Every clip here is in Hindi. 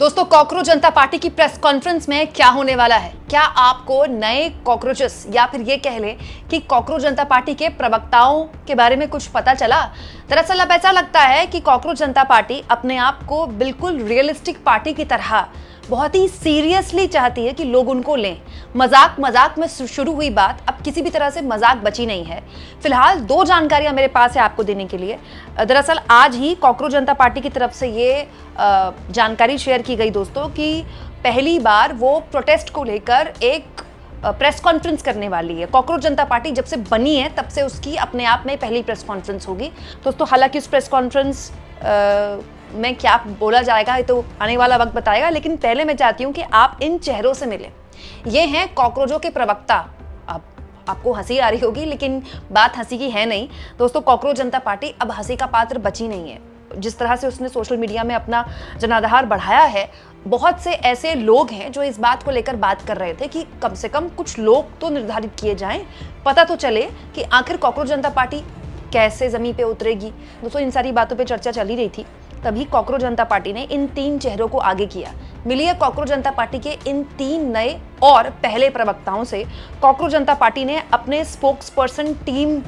दोस्तों, कॉकरोच जनता पार्टी की प्रेस कॉन्फ्रेंस में क्या होने वाला है? क्या आपको नए कॉकरोचेस या फिर ये कह लें कि कॉकरोच जनता पार्टी के प्रवक्ताओं के बारे में कुछ पता चला? दरअसल अब ऐसा लगता है कि कॉकरोच जनता पार्टी अपने आप को बिल्कुल रियलिस्टिक पार्टी की तरह बहुत ही सीरियसली चाहती है कि लोग उनको लें। मजाक मजाक में शुरू हुई बात अब किसी भी तरह से मजाक बची नहीं है। फिलहाल दो जानकारियां मेरे पास है आपको देने के लिए। दरअसल आज ही कॉकरोच जनता पार्टी की तरफ से ये जानकारी शेयर की गई दोस्तों कि पहली बार वो प्रोटेस्ट को लेकर एक प्रेस कॉन्फ्रेंस करने वाली है। कॉकरोच जनता पार्टी जब से बनी है तब से उसकी अपने आप में पहली प्रेस कॉन्फ्रेंस होगी दोस्तों। हालांकि उस प्रेस कॉन्फ्रेंस में क्या बोला जाएगा ये तो आने वाला वक्त बताएगा, लेकिन पहले मैं चाहती हूँ कि आप इन चेहरों से मिलें। ये हैं कॉकरोचों के प्रवक्ता। अब आपको हंसी आ रही होगी, लेकिन बात हंसी की है नहीं दोस्तों। कॉकरोच जनता पार्टी अब हंसी का पात्र बची नहीं है। जिस तरह से उसने सोशल मीडिया में अपना जनाधार बढ़ाया है, बहुत से ऐसे लोग हैं जो इस बात को लेकर बात कर रहे थे कि कम से कम कुछ लोग तो निर्धारित किए जाएं, पता तो चले कि आखिर कॉकरोच जनता पार्टी कैसे जमीन पे उतरेगी। दोस्तों, इन सारी बातों पे चर्चा चल ही रही थी, तभी कॉकरोच जनता पार्टी ने इन तीन चेहरों को आगे किया। मिलिए कॉकरोच जनता पार्टी के इन तीन नए और पहले प्रवक्ताओं से। कॉकरोच जनता पार्टी ने अपने स्पोक्स पर्सन टीम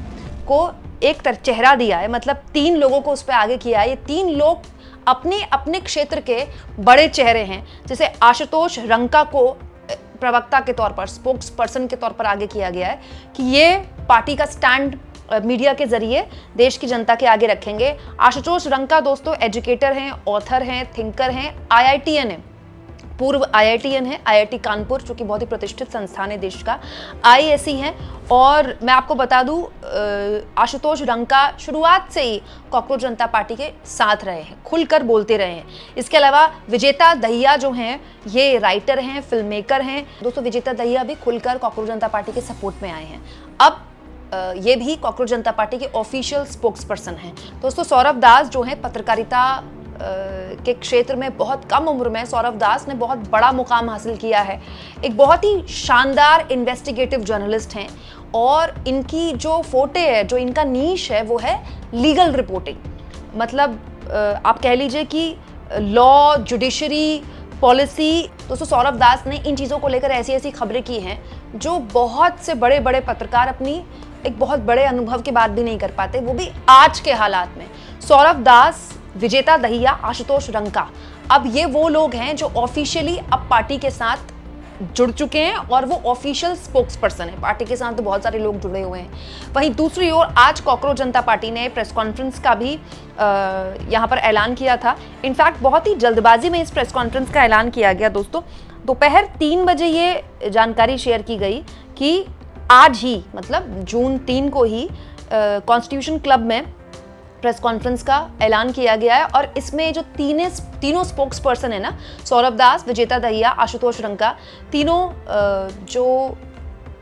को एक चेहरा दिया है, मतलब तीन लोगों को उस पर आगे किया है। ये तीन लोग अपने अपने क्षेत्र के बड़े चेहरे हैं। जैसे आशुतोष रंका को प्रवक्ता के तौर पर, स्पोक्स पर्सन के तौर पर आगे किया गया है कि ये पार्टी का स्टैंड मीडिया के जरिए देश की जनता के आगे रखेंगे। आशुतोष रंका दोस्तों एजुकेटर हैं, ऑथर हैं, थिंकर हैं, IITN है, पूर्व IITN है, IIT कानपुर जो कि बहुत ही प्रतिष्ठित संस्थान है देश का, IAC हैं। और मैं आपको बता दूं, आशुतोष रंका शुरुआत से ही कॉकरोच जनता पार्टी के साथ रहे हैं, खुलकर बोलते रहे हैं। इसके अलावा विजेता दहिया जो हैं, ये राइटर हैं, फिल्म मेकर हैं दोस्तों। विजेता दहिया भी खुलकर कॉकरोच जनता पार्टी के सपोर्ट में आए हैं। अब ये भी कॉकरोच जनता पार्टी के ऑफिशियल स्पोक्स पर्सन हैं दोस्तों। सौरभ दास जो है पत्रकारिता के क्षेत्र में बहुत कम उम्र में सौरभ दास ने बहुत बड़ा मुकाम हासिल किया है। एक बहुत ही शानदार इन्वेस्टिगेटिव जर्नलिस्ट हैं और इनकी जो फोटे है, जो इनका नीश है, वो है लीगल रिपोर्टिंग। मतलब आप कह लीजिए कि लॉ, जुडिशरी, पॉलिसी। दोस्तों, सौरभ दास ने इन चीज़ों को लेकर ऐसी ऐसी खबरें की हैं जो बहुत से बड़े बड़े पत्रकार अपनी एक बहुत बड़े अनुभव के बाद भी नहीं कर पाते, वो भी आज के हालात में। सौरभ दास, विजेता दहिया, आशुतोष रंका, अब ये वो लोग हैं जो ऑफिशियली अब पार्टी के साथ जुड़ चुके हैं और वो ऑफिशियल स्पोक्स पर्सन है। पार्टी के साथ तो बहुत सारे लोग जुड़े हुए हैं। वहीं दूसरी ओर आज कॉकरोच जनता पार्टी ने प्रेस कॉन्फ्रेंस का भी यहाँ पर ऐलान किया था। इनफैक्ट बहुत ही जल्दबाजी में इस प्रेस कॉन्फ्रेंस का ऐलान किया गया दोस्तों। दोपहर 3 बजे ये जानकारी शेयर की गई कि आज ही, मतलब जून 3 को ही कॉन्स्टिट्यूशन क्लब में प्रेस कॉन्फ्रेंस का ऐलान किया गया है। और इसमें जो तीनों स्पोक्स पर्सन है ना, सौरभ दास, विजेता दहिया, आशुतोष रंका, तीनों जो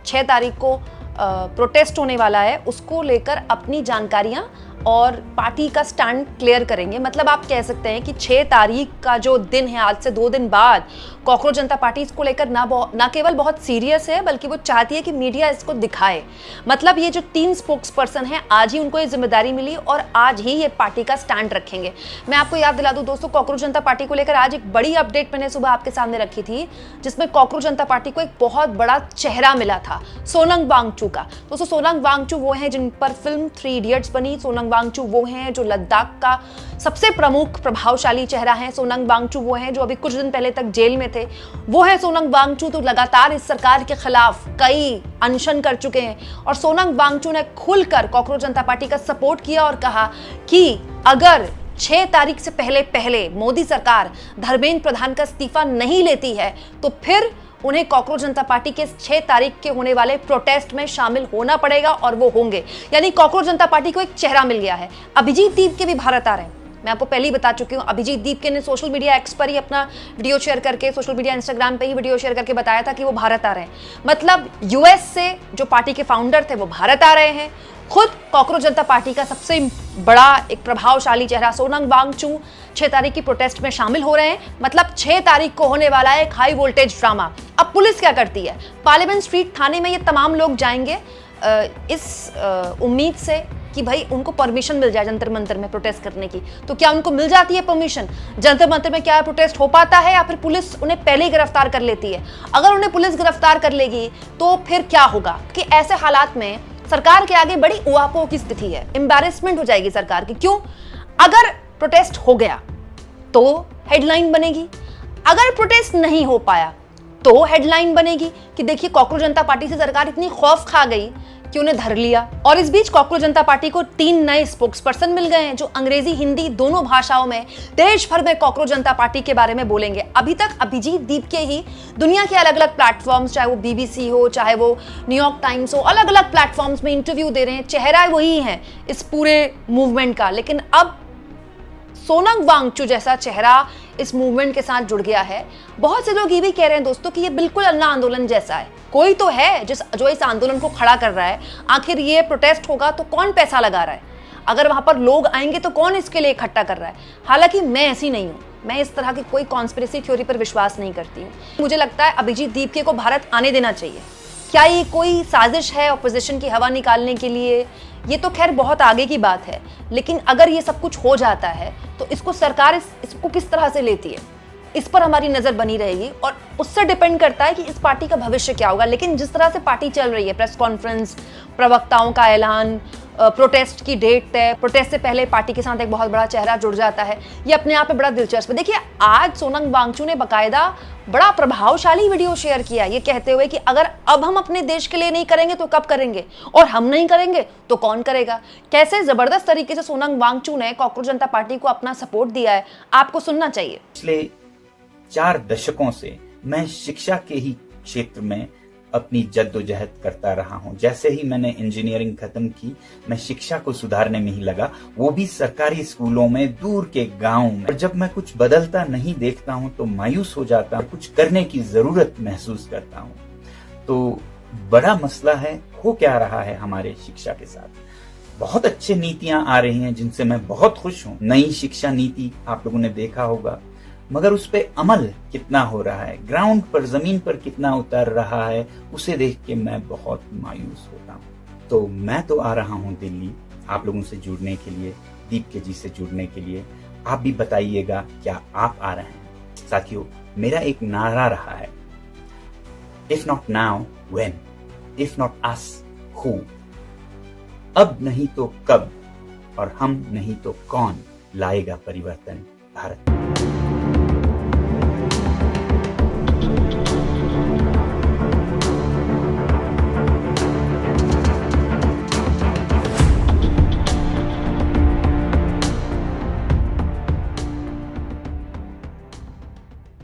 6 तारीख को प्रोटेस्ट होने वाला है उसको लेकर अपनी जानकारियां और पार्टी का स्टैंड क्लियर करेंगे। मतलब आप कह सकते हैं कि 6 तारीख का जो दिन है, आज से 2 दिन बाद, कॉकरोच जनता पार्टी इसको लेकर ना केवल बहुत सीरियस है, बल्कि वो चाहती है कि मीडिया इसको दिखाए। मतलब ये जो 3 स्पोक्स पर्सन हैं, आज ही उनको ये जिम्मेदारी मिली और आज ही ये पार्टी का स्टैंड रखेंगे। मैं आपको याद दिला दूं दोस्तों, कॉकरोच जनता पार्टी को लेकर आज एक बड़ी अपडेट मैंने सुबह आपके सामने रखी थी, जिसमें कॉकरोच जनता पार्टी को एक बहुत बड़ा चेहरा मिला था, सोनम वांगचू का। दोस्तों, सोनम वांगचू वो हैं जिन पर फिल्म 3 इडियट्स बनी। सोनम वांगचू वो हैं जो लद्दाख का सबसे प्रमुख प्रभावशाली चेहरा है। सोनम वांगचू वो हैं जो अभी कुछ दिन पहले तक जेल में थे। वो है सोनम वांगचू, तो लगातार इस सरकार के खिलाफ कई अनशन कर चुके हैं। और सोनम वांगचू ने खुलकर कॉकरोच जनता पार्टी का सपोर्ट किया और कहा कि अगर 6 तारीख से पहले मोदी सरकार धर्मेंद्र प्रधान का इस्तीफा नहीं लेती है तो फिर उन्हें कॉकरोच जनता पार्टी के 6 तारीख के होने वाले प्रोटेस्ट में शामिल होना पड़ेगा और वो होंगे। यानी कॉकरोच जनता पार्टी को एक चेहरा मिल गया है। अभिजीत दीप के भी भारत आ रहे हैं। मैं आपको पहले ही बता चुकी हूँ, अभिजीत दीप के ने सोशल मीडिया एक्स पर ही अपना वीडियो शेयर करके, सोशल मीडिया इंस्टाग्राम पे ही वीडियो शेयर करके बताया था कि वो भारत आ रहे हैं। मतलब US से जो पार्टी के फाउंडर थे वो भारत आ रहे हैं। खुद कॉकरोच जनता पार्टी का सबसे बड़ा एक प्रभावशाली चेहरा सोनम वांगचू 6 तारीख की प्रोटेस्ट में शामिल हो रहे हैं। मतलब 6 तारीख को होने वाला है एक हाई वोल्टेज ड्रामा। अब पुलिस क्या करती है? पार्लियामेंट स्ट्रीट थाने में ये तमाम लोग जाएंगे इस उम्मीद से कि भाई उनको परमिशन मिल जाए जंतर मंतर में प्रोटेस्ट करने की, तो क्या उनको मिल जाती है परमिशन? जंतर मंतर में क्या प्रोटेस्ट हो पाता है या फिर पुलिस उन्हें पहले ही गिरफ्तार कर लेती है? अगर उन्हें पुलिस गिरफ्तार कर लेगी तो फिर क्या होगा? कि ऐसे हालात में सरकार के आगे बड़ी उहापोह की स्थिति है, एम्बैरेसमेंट हो जाएगी सरकार की। क्यों? अगर प्रोटेस्ट हो गया तो हेडलाइन बनेगी, अगर प्रोटेस्ट नहीं हो पाया तो हेडलाइन बनेगी कि देखिए कॉकरोच जनता पार्टी से सरकार इतनी खौफ खा गई कि उन्हें धर लिया। और इस बीच कॉकरोच जनता पार्टी को 3 नए स्पोक्सपर्सन मिल गए हैं जो अंग्रेजी हिंदी दोनों भाषाओं में देश भर में कॉकरोच जनता पार्टी के बारे में बोलेंगे। अभी तक अभिजीत दीप के ही दुनिया के अलग अलग प्लेटफॉर्म्स, चाहे वो बीबीसी हो, चाहे वो न्यूयॉर्क टाइम्स हो, अलग अलग प्लेटफॉर्म्स में इंटरव्यू दे रहे हैं। चेहरा वही है इस पूरे मूवमेंट का, लेकिन अब सोनम वांगचू जैसा चेहरा इस मूवमेंट के साथ जुड़ गया है। बहुत से लोग ये भी कह रहे हैं दोस्तों कि ये बिल्कुल अन्ना आंदोलन जैसा है, कोई तो है जो इस आंदोलन को खड़ा कर रहा है। आखिर ये प्रोटेस्ट होगा तो कौन पैसा लगा रहा है? अगर वहां पर लोग आएंगे तो कौन इसके लिए इकट्ठा कर रहा है? हालांकि मैं ऐसी नहीं हूं, मैं इस तरह की कोई कॉन्स्पिरेसी थ्योरी पर विश्वास नहीं करती हूँ। मुझे लगता है अभिजीत दीपके को भारत आने देना चाहिए। क्या ये कोई साजिश है ऑपोजिशन की हवा निकालने के लिए? ये तो खैर बहुत आगे की बात है, लेकिन अगर ये सब कुछ हो जाता है तो इसको सरकार इसको किस तरह से लेती है, इस पर हमारी नजर बनी रहेगी और उससे डिपेंड करता है कि इस पार्टी का भविष्य क्या होगा। लेकिन जिस तरह से पार्टी चल रही है, प्रेस कॉन्फ्रेंस, प्रवक्ताओं का ऐलान, प्रोटेस्ट की डेट तय, प्रोटेस्ट से पहले पार्टी के साथ एक बहुत बड़ा चेहरा जुड़ जाता है, ये अपने आप में बड़ा दिलचस्प है। देखिए आज सोनम वांगचू ने बाकायदा बड़ा प्रभावशाली वीडियो शेयर किया, ये कहते हुए कि अगर अब हम अपने देश के लिए नहीं करेंगे तो कब करेंगे, और हम नहीं करेंगे तो कौन करेगा। कैसे जबरदस्त तरीके से सोनम वांगचू ने कॉकरोच जनता पार्टी को अपना सपोर्ट दिया है, आपको सुनना चाहिए। पिछले 4 दशकों से मैं शिक्षा के ही क्षेत्र में अपनी जद्दोजहद करता रहा हूं। जैसे ही मैंने इंजीनियरिंग खत्म की, मैं शिक्षा को सुधारने में ही लगा, वो भी सरकारी स्कूलों में, दूर के गांव में। और जब मैं कुछ बदलता नहीं देखता हूं तो मायूस हो जाता हूं, कुछ करने की जरूरत महसूस करता हूं। तो बड़ा मसला है, हो क्या रहा है हमारे शिक्षा के साथ। बहुत अच्छे नीतियां आ रही हैं जिनसे मैं बहुत खुश हूं। नई शिक्षा नीति आप लोगों ने देखा होगा, मगर उस पे अमल कितना हो रहा है, ग्राउंड पर, जमीन पर कितना उतर रहा है, उसे देख के मैं बहुत मायूस होता हूँ। तो मैं तो आ रहा हूँ दिल्ली आप लोगों से जुड़ने के लिए, दीपके जी से जुड़ने के लिए। आप भी बताइएगा क्या आप आ रहे हैं। साथियों, मेरा एक नारा रहा है, if not now when, if not us who. अब नहीं तो कब, और हम नहीं तो कौन लाएगा परिवर्तन भारत।